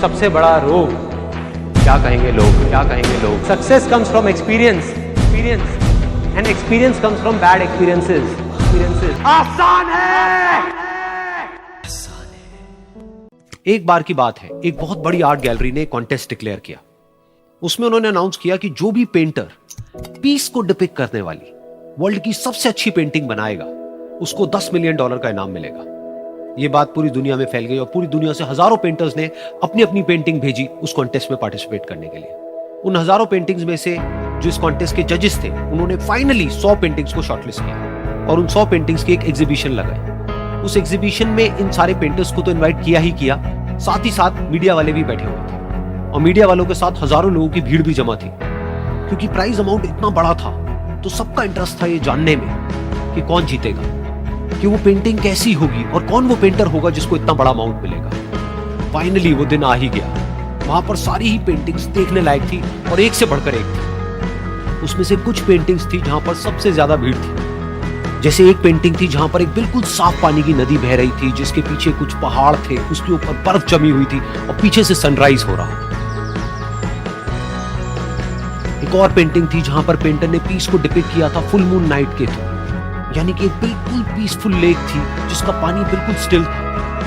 सबसे बड़ा रोग, क्या कहेंगे लोग, क्या कहेंगे लोग। Success comes from experience, experience, and experience comes from bad experiences, experiences. आसान है। एक बार की बात है, एक बहुत बड़ी आर्ट गैलरी ने कॉन्टेस्ट डिक्लेयर किया। उसमें उन्होंने अनाउंस किया कि जो भी पेंटर पीस को डिपिक्ट करने वाली वर्ल्ड की सबसे अच्छी पेंटिंग बनाएगा, उसको $10 मिलियन का इनाम मिलेगा। यह बात पूरी दुनिया में फैल गई और पूरी दुनिया से हजारों पेंटर्स ने अपनी अपनी पेंटिंग भेजी उस कॉन्टेस्ट में पार्टिसिपेट करने के लिए। उन हजारों पेंटिंग्स में से जो इस कॉन्टेस्ट के जजेस थे, उन्होंने फाइनली 100 पेंटिंग्स को शॉर्टलिस्ट किया और उन 100 पेंटिंग्स की एक एग्जीबिशन लगाई। उस एग्जीबिशन में इन सारे पेंटर्स को तो इनवाइट किया ही किया, साथ ही साथ मीडिया वाले भी बैठे हुए थे और मीडिया वालों के साथ हजारों लोगों की भीड़ भी जमा थी। क्योंकि प्राइज अमाउंट इतना बड़ा था तो सबका इंटरेस्ट था ये जानने में कि कौन जीतेगा, कि वो पेंटिंग कैसी होगी और कौन वो पेंटर होगा जिसको इतना बड़ा अमाउंट मिलेगा। फाइनली वो दिन आ ही गया। वहां पर सारी ही पेंटिंग्स देखने लायक थी और एक से बढ़कर एक थी। उसमें से कुछ पेंटिंग्स थी जहां पर सबसे ज्यादा भीड़ थी। जैसे एक पेंटिंग थी जहां पर एक बिल्कुल साफ पानी की नदी बह रही थी, जिसके पीछे कुछ पहाड़ थे, उसके ऊपर बर्फ जमी हुई थी और पीछे से सनराइज हो रहा। एक और पेंटिंग थी जहां पर पेंटर ने पीस को डिपिक्ट किया था फुल मून नाइट के थ्रू, यानी कि एक बिल्कुल पीसफुल लेक थी जिसका पानी बिल्कुल स्टिल था,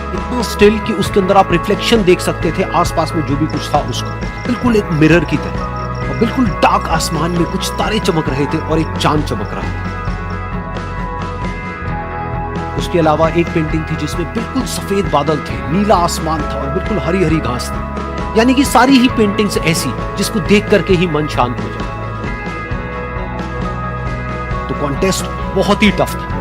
इतना स्टिल कि उसके अंदर आप रिफ्लेक्शन देख सकते थे आसपास में जो भी कुछ था उसका, बिल्कुल एक मिरर की तरह। और बिल्कुल डार्क आसमान में कुछ तारे चमक रहे थे और एक चांद चमक रहा था। उसके अलावा एक पेंटिंग थी जिसमें बिल्कुल सफेद बादल थे, नीला आसमान था और बिल्कुल हरी हरी घास थी, यानी कि सारी ही पेंटिंग्स ऐसी जिसको देख करके ही मन शांत हो जाए। तो कॉन्टेस्ट बहुत ही टफ था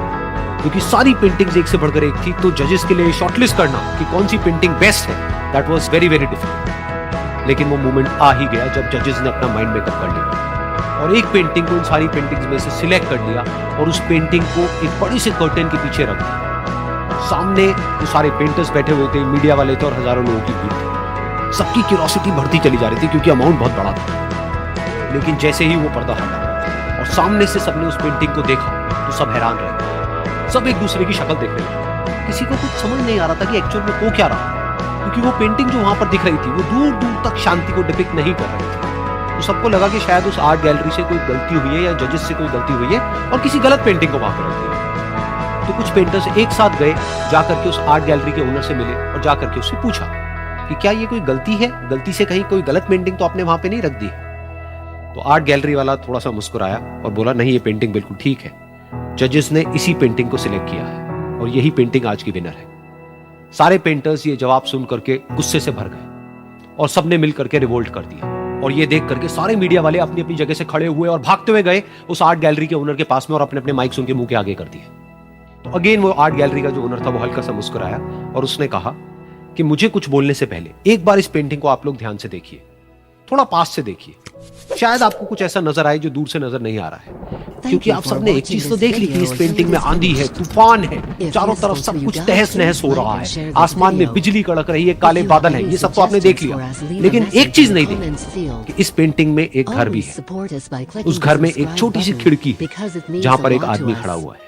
क्योंकि सारी पेंटिंग्स एक से बढ़कर एक थी, तो जजेस के लिए शॉर्टलिस्ट करना कि कौन सी पेंटिंग बेस्ट है, that was very very difficult. लेकिन वो मोमेंट आ ही गया जब जजेस ने अपना माइंड मेकअप कर लिया और एक पेंटिंग को इन सारी पेंटिंग्स में से सिलेक्ट कर लिया और उस पेंटिंग को एक बड़ी से कर्टेन के पीछे रख दिया। सामने वो सारे पेंटर्स बैठे हुए थे, मीडिया वाले थे और हजारों लोगों की भीड़ थी। सबकी क्यूरियोसिटी बढ़ती चली जा रही थी क्योंकि अमाउंट बहुत बड़ा था। लेकिन जैसे ही वो पर्दा हटा और सामने से सबने उस पेंटिंग को देखा तो सब हैरान रह गए। सब एक दूसरे की शक्ल देख रहे थे। किसी को कुछ समझ नहीं आ रहा था कि एक्चुअल में हो क्या रहा, क्योंकि वो पेंटिंग जो वहां पर दिख रही थी वो दूर दूर तक शांति को डिपिक्ट नहीं कर रही थी। तो सबको लगा कि शायद उस आर्ट गैलरी से कोई गलती हुई है या जजेस से कोई गलती हुई है और किसी गलत पेंटिंग को वहां पर रख दिया। तो कुछ पेंटर्स एक साथ गए, जाकर के उस आर्ट गैलरी के ओनर से मिले और जाकर के उससे पूछा कि क्या ये कोई गलती है, गलती से कहीं कोई गलत पेंटिंग तो आपने वहां पे नहीं रख दी है। तो आर्ट गैलरी वाला थोड़ा सा मुस्कुराया और बोला नहीं, ये पेंटिंग बिल्कुल ठीक है, जजेस ने इसी पेंटिंग को सिलेक्ट किया है और यही पेंटिंग आज की विनर है। सारे पेंटर्स ये जवाब सुन करके गुस्से से भर गए और सबने मिल करके रिवोल्ट कर दिया। और ये देख करके सारे मीडिया वाले अपनी अपनी जगह से खड़े हुए और भागते हुए गए उस आर्ट गैलरी के ओनर के पास में और अपने अपने माइक्स उनके मुंह के आगे कर दिए। तो अगेन वो आर्ट गैलरी का जो ओनर था वो हल्का सा मुस्कुराया और उसने कहा कि मुझे कुछ बोलने से पहले एक बार इस पेंटिंग को आप लोग ध्यान से देखिए, थोड़ा पास से देखिए, शायद आपको कुछ ऐसा नजर आए जो दूर से नजर नहीं आ रहा है। क्योंकि आप सबने एक चीज तो देख ली कि इस पेंटिंग में आंधी है, तूफान है, चारों तरफ सब कुछ तहस नहस हो रहा है, आसमान में बिजली कड़क रही है, काले बादल हैं, ये सब तो आपने देख लिया। लेकिन एक चीज नहीं देखी कि इस पेंटिंग में एक घर भी है। उस घर में एक छोटी सी खिड़की है जहां पर एक आदमी खड़ा हुआ है।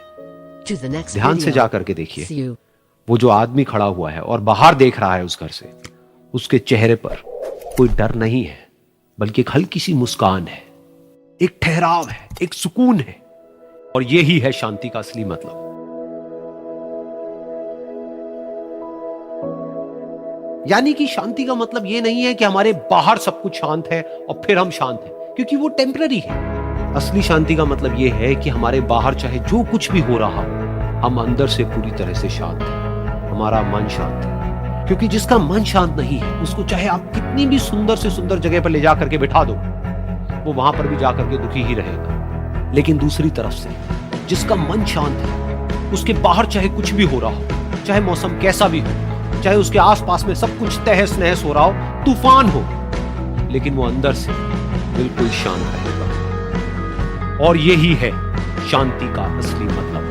ध्यान से जाकर के देखिए, वो जो आदमी खड़ा हुआ है और बाहर देख रहा है उस घर से, उसके चेहरे पर कोई डर नहीं है बल्कि एक हल्की सी मुस्कान है, एक ठहराव है, एक सुकून है। और यही है शांति का असली मतलब। यानी कि शांति का मतलब यह नहीं है कि हमारे बाहर सब कुछ शांत है और फिर हम शांत हैं, क्योंकि वो टेम्पररी है। असली शांति का मतलब यह है कि हमारे बाहर चाहे जो कुछ भी हो रहा हो, हम अंदर से पूरी तरह से शांत हैं, हमारा मन शांत है। क्योंकि जिसका मन शांत नहीं है उसको चाहे आप कितनी भी सुंदर से सुंदर जगह पर ले जाकर के बिठा दो, वो वहां पर भी जाकर के दुखी ही रहेगा। लेकिन दूसरी तरफ से जिसका मन शांत है, उसके बाहर चाहे कुछ भी हो रहा हो, चाहे मौसम कैसा भी हो, चाहे उसके आसपास में सब कुछ तहस नहस हो रहा हो, तूफान हो, लेकिन वो अंदर से बिल्कुल शांत रहेगा। और यही है शांति का असली मतलब।